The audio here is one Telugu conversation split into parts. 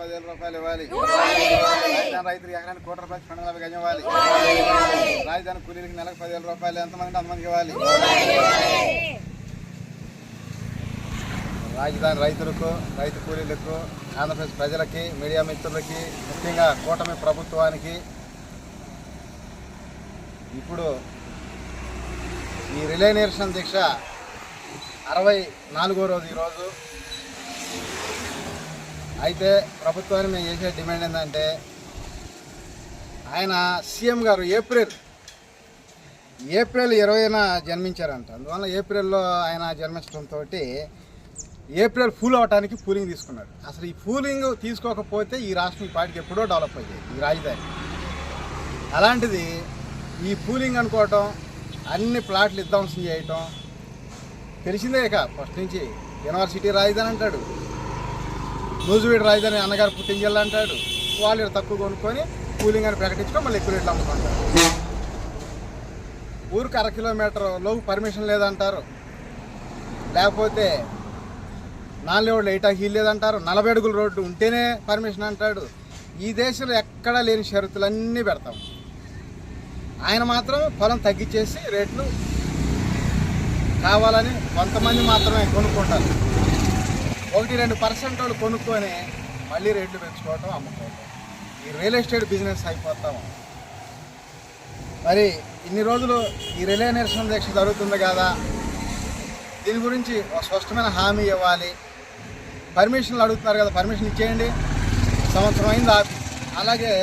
10,000 రూపాయలు ఇవ్వాలి. రాజధాని రైతులకు ఎకరానికి ₹1,40,000 240 గజం ఇవ్వాలి. రాజధాని కూలీలకు నెలకు 10,000 రూపాయలు ఎంతమంది అంతమందికి ఇవ్వాలి. రాజధాని రైతులకు, రైతు కూలీలకు, ఆంధ్రప్రదేశ్ ప్రజలకి, మీడియా మిత్రులకి, ముఖ్యంగా కూటమి ప్రభుత్వానికి ఇప్పుడు ఈ రిలే నిరసన దీక్ష 64వ రోజు ఈరోజు. అయితే ప్రభుత్వాన్ని మేము చేసే డిమాండ్ ఏంటంటే, ఆయన సీఎం గారు ఏప్రిల్ 20న జన్మించారంట. అందువల్ల ఏప్రిల్లో ఆయన జన్మించడంతో ఏప్రిల్ ఫూల్ అవడానికి పూలింగ్ తీసుకున్నాడు. అసలు ఈ పూలింగ్ తీసుకోకపోతే ఈ రాష్ట్రం ఈ పార్టీకి ఎప్పుడో డెవలప్ అయ్యేది, ఈ రాజధాని. అలాంటిది ఈ పూలింగ్ అనుకోవటం, అన్ని ప్లాట్లు విధ్వంసం చేయటం తెలిసిందే. ఇక ఫస్ట్ నుంచి యూనివర్సిటీ రాజధాని అంటాడు, నూజివీడు రాజధాని అన్నగారు పుట్టిన జిల్లా అంటాడు. వాళ్ళు తక్కువ కొనుక్కొని కూలింగ్ అని ప్రకటించుకొని మళ్ళీ ఎక్కువ రేట్లు అమ్ముకుంటారు. ఊరికి 1/2 కిలోమీటర్ లోపు పర్మిషన్ లేదంటారు. లేకపోతే 4 రోడ్లు వేయటానికి వీలు లేదంటారు. 40 అడుగుల రోడ్డు ఉంటేనే పర్మిషన్ అంటాడు. ఈ దేశంలో ఎక్కడా లేని షరతులన్నీ పెడతాం. ఆయన మాత్రం పొలం తగ్గించేసి రేట్లు కావాలని కొంతమంది మాత్రమే కొనుక్కుంటారు. 1-2% వాళ్ళు కొనుక్కొని మళ్ళీ రేట్లు పెంచుకోవటం, అమ్ముకోవటం. ఈ రియల్ ఎస్టేట్ బిజినెస్ అయిపోతాము. మరి ఇన్ని రోజులు ఈ రిలే నిరసన దీక్ష జరుగుతుంది కదా, దీని గురించి ఒక స్పష్టమైన హామీ ఇవ్వాలి. పర్మిషన్లు అడుగుతున్నారు కదా, పర్మిషన్ ఇచ్చేయండి. సంవత్సరం అయింది ఆపి. అలాగే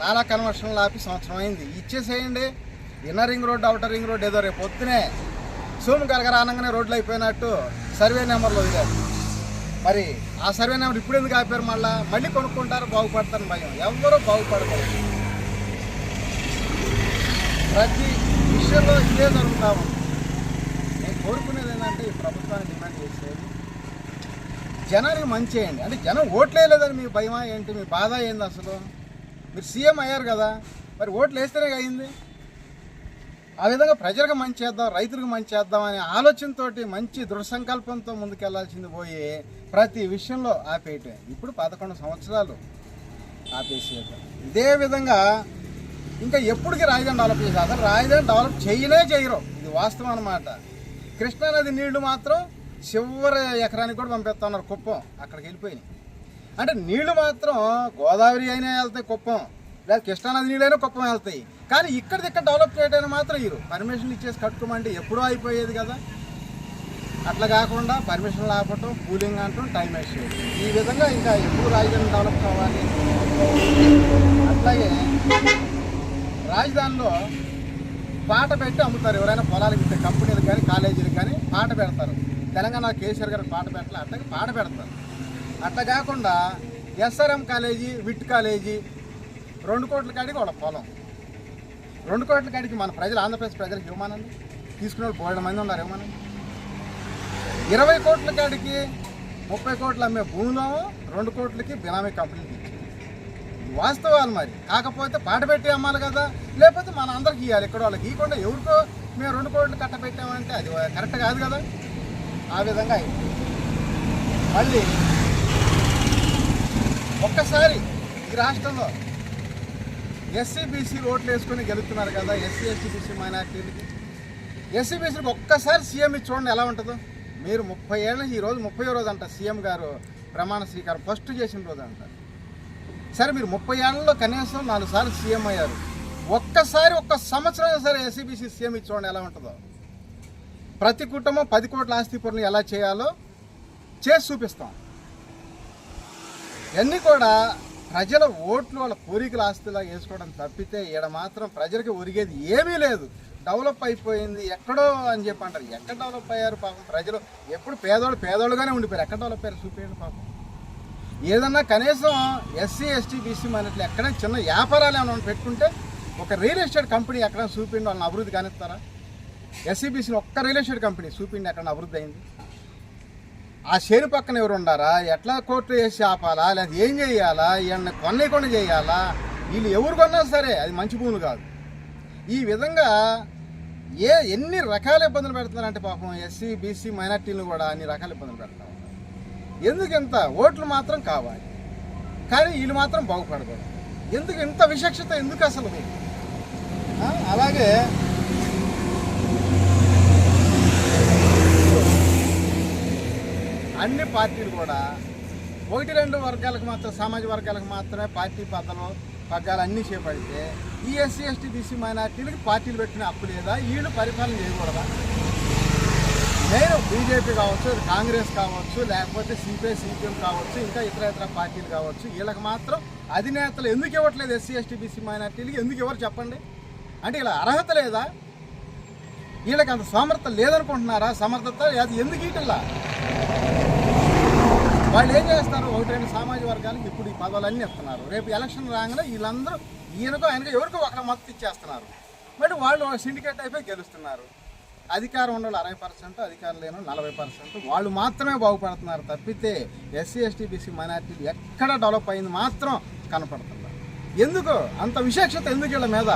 నాలా కన్వర్షన్లు ఆపి సంవత్సరం అయింది, ఇచ్చేసేయండి. Inner ring road, outer ring road ఏదో రేపు పొద్దునే సోము గరగర అనగానే రోడ్లు అయిపోయినట్టు సర్వే నెంబర్లు వదిలేరు. మరి ఆ సర్వే నెంబర్ ఇప్పుడు ఎందుకు ఆపారు? మళ్ళీ కొనుక్కుంటారు, బాగుపడతారని భయం. ఎవరో బాగుపడతారు. ప్రతి విషయంలో ఇదే జరుగుతూ ఉంది. నేను కోరుకునేది ఏంటంటే, ఈ ప్రభుత్వాన్ని డిమాండ్ చేసేది జనానికి మంచి చేయండి. అంటే జనం ఓట్లేదని మీ భయమా ఏంటి? మీ బాధ ఏంది? అసలు మీరు సీఎం అయ్యారు కదా, మరి ఓట్లు వేస్తేనే అయింది. ఆ విధంగా ప్రజలకు మంచి చేద్దాం, రైతులకు మంచి చేద్దాం అనే ఆలోచనతో, మంచి దృఢ సంకల్పంతో ముందుకెళ్లాల్సింది పోయి ప్రతి విషయంలో ఆపేయటం. ఇప్పుడు 11 సంవత్సరాలు ఆపేసేయటం. ఇదే విధంగా ఇంకా ఎప్పటికీ రాజధాని డెవలప్ చేసి, అసలు రాజధాని డెవలప్ చేయరు. ఇది వాస్తవం అన్నమాట. కృష్ణానది నీళ్లు మాత్రం చివరి ఎకరానికి కూడా పంపిస్తా ఉన్నారు. కుప్పం అక్కడికి వెళ్ళిపోయినాయి. అంటే నీళ్లు మాత్రం గోదావరి అయినా వెళ్తాయి కుప్పం, లేదా కృష్ణానది నీళ్ళు అయినా కుప్పం వెళ్తాయి. కానీ ఇక్కడ డెవలప్ చేయడానికి మాత్రం ఇరు పర్మిషన్లు ఇచ్చేసి కట్టుకోమంటే ఎప్పుడో అయిపోయేది కదా. అట్లా కాకుండా పర్మిషన్లు ఆపటం, కూలింగ్ అంటాం, టైం వేస్ట్ చేయడం. ఈ విధంగా ఇంకా ఎప్పుడు రాజధాని డెవలప్ కావాలి. అట్లాగే రాజధానిలో పాట పెట్టి అమ్ముతారు. ఎవరైనా పొలాలకు ఇచ్చే కంపెనీలు కానీ కాలేజీలు కానీ పాట పెడతారు. తెలంగాణ కేసీఆర్ గారు పాట పెట్టాలి, అట్లాగే పాట పెడతారు. అట్లా కాకుండా ఎస్ఆర్ఎం కాలేజీ, విట్ కాలేజీ 2 కోట్ల కాడికి వాళ్ళ పొలం. 2 కోట్ల కాడికి మన ప్రజలు, ఆంధ్రప్రదేశ్ ప్రజలకు ఇవ్వమనండి. తీసుకునే వాళ్ళు 100 మంది ఉన్నారు, ఇవ్వమనండి. 20 కోట్ల కాడికి 30 కోట్లు అమ్మే భూమిలో 2 కోట్లకి బినామీ కంపెనీకి ఇచ్చింది. వాస్తవాలు. మరి కాకపోతే పాట పెట్టి అమ్మాలి కదా, లేకపోతే మన అందరికి ఇవ్వాలి. ఇక్కడ వాళ్ళకి ఇవ్వకుండా ఎవరికో మేము 2 కోట్లు కట్టబెట్టామంటే అది కరెక్ట్ కాదు కదా. ఆ విధంగా మళ్ళీ ఒక్కసారి ఈ రాష్ట్రంలో ఎస్సీ బీసీ ఓట్లు వేసుకొని గెలుస్తున్నారు కదా, ఎస్సీ ఎస్టీ బీసీ మైనార్టీలకి. ఎస్సీ బీసీకి ఒక్కసారి సీఎం ఇచ్చి చూడండి ఎలా ఉంటుందో. మీరు 30 ఏళ్ళ నుంచి ఈరోజు 30వ రోజు అంట సీఎం గారు ప్రమాణ స్వీకారం ఫస్ట్ చేసిన రోజు అంటారు. సరే, మీరు 30 ఏళ్లలో కనీసం 4 సార్లు సీఎం అయ్యారు. ఒక్క సంవత్సరం సరే ఎస్సీబీసీ సీఎం ఇచ్చి చూడండి ఎలా ఉంటుందో. ప్రతి కుటుంబం 10 కోట్ల ఆస్తి పనులు ఎలా చేయాలో చేసి చూపిస్తాం. ఇవన్నీ కూడా ప్రజల ఓట్లు వాళ్ళ కోరికల ఆస్తిలా వేసుకోవడం తప్పితే ఈడ మాత్రం ప్రజలకి ఒరిగేది ఏమీ లేదు. డెవలప్ అయిపోయింది ఎక్కడో అని చెప్పి అంటారు. ఎక్కడ డెవలప్ అయ్యారు పాపం? ప్రజలు ఎప్పుడు పేదోళ్ళుగానే ఉండిపోయారు. ఎక్కడ డెవలప్ అయ్యారు చూపించండి పాపం. ఏదన్నా కనీసం ఎస్సీ ఎస్టీ బీసీ మనట్లు ఎక్కడైనా చిన్న వ్యాపారాలు ఏమైనా పెట్టుకుంటే, ఒక రియల్ ఎస్టేట్ కంపెనీ ఎక్కడైనా చూపిండి వాళ్ళని అభివృద్ధి కానిస్తారా? ఎస్సీబీసీని ఒక్క రియల్ ఎస్టేట్ కంపెనీ చూపిండి ఎక్కడ అభివృద్ధి అయింది? ఆ షేరు పక్కన ఎవరు ఉండారా? ఎట్లా కోర్టు వేసి ఆపాలా? లేదా ఏం చేయాలా? ఇవన్నీ కొనలేకుండా చేయాలా? వీళ్ళు ఎవరు కొన్నా సరే అది మంచి భూములు కాదు. ఈ విధంగా ఎన్ని రకాల ఇబ్బందులు పెడుతున్నారంటే పాపం ఎస్సీ బీసీ మైనార్టీలు కూడా అన్ని రకాల ఇబ్బందులు పెడతారు. ఎందుకు ఇంత? ఓట్లు మాత్రం కావాలి. కానీ వీళ్ళు మాత్రం బాగుపడకూడదు. ఎందుకు ఇంత విచక్షత ఎందుకు అసలు మీకు? అలాగే అన్ని పార్టీలు కూడా 1-2 వర్గాలకు మాత్రం, సామాజిక వర్గాలకు మాత్రమే పార్టీ పగ్గాలు అన్నీ చేపడితే ఈ ఎస్సీ ఎస్టీ బీసీ మైనార్టీలకి పార్టీలు పెట్టిన హక్కు లేదా? వీళ్ళు పరిపాలన చేయకూడదా? నేను బీజేపీ కావచ్చు, కాంగ్రెస్ కావచ్చు, లేకపోతే సిపిఐ సిపిఎం కావచ్చు, ఇంకా ఇతర పార్టీలు కావచ్చు, వీళ్ళకి మాత్రం అధినేతలు ఎందుకు ఇవ్వట్లేదు? ఎస్సీ ఎస్టీ బీసీ మైనార్టీలకి ఎందుకు ఎవరు చెప్పండి? అంటే ఇలా అర్హత లేదా? వీళ్ళకి అంత సమర్థత లేదనుకుంటున్నారా? సమర్థత అది ఎందుకు ఇట్లా? వాళ్ళు ఏం చేస్తారు? 1-2 సామాజిక వర్గాలకు ఇప్పుడు ఈ పదవులన్నీ ఇస్తున్నారు. రేపు ఎలక్షన్ రాగానే వీళ్ళందరూ ఈయనకో ఆయనకో ఎవరికో ఒకరు మద్దతు ఇచ్చేస్తున్నారు. బట్ వాళ్ళు సిండికేట్ అయిపోయి గెలుస్తున్నారు. అధికారం ఉన్న వాళ్ళు 60%, అధికారం లేని 40%. వాళ్ళు మాత్రమే బాగుపడుతున్నారు తప్పితే ఎస్సీ ఎస్టీ బీసీ మైనార్టీలు ఎక్కడ డెవలప్ అయింది మాత్రం కనపడుతున్నారు. ఎందుకు అంత విచక్షత? ఎందుకు వీళ్ళ మీద?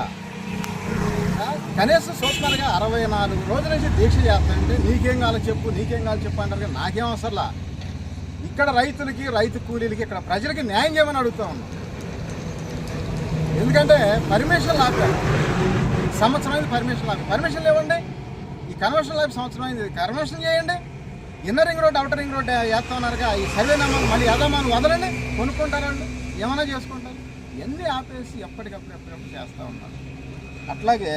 కనీసం సూత్రాలుగా 64 రోజుల నుంచి దీక్ష చేస్తానంటే నీకేం కావాలో చెప్పు అంటారు. కానీ నాకేం అవసరంలా. ఇక్కడ రైతులకి, రైతు కూలీలకి, ఇక్కడ ప్రజలకి న్యాయం చేయమని అడుగుతూ ఉన్నాం. ఎందుకంటే పర్మిషన్ లాగారు, సంవత్సరం అయింది పర్మిషన్లు ఇవ్వండి. ఈ కన్వర్షన్ లాగా సంవత్సరం అయింది, కన్వర్షన్ చేయండి. Inner ring road, outer ring road వేస్తా ఉన్నారుగా, ఈ సర్వే నెంబర్ మళ్ళీ యజమానులు వదలండి, కొనుక్కుంటారండి, ఏమైనా చేసుకుంటారు. ఇవన్నీ ఆపేసి ఎప్పటికప్పుడు చేస్తూ ఉన్నారు. అట్లాగే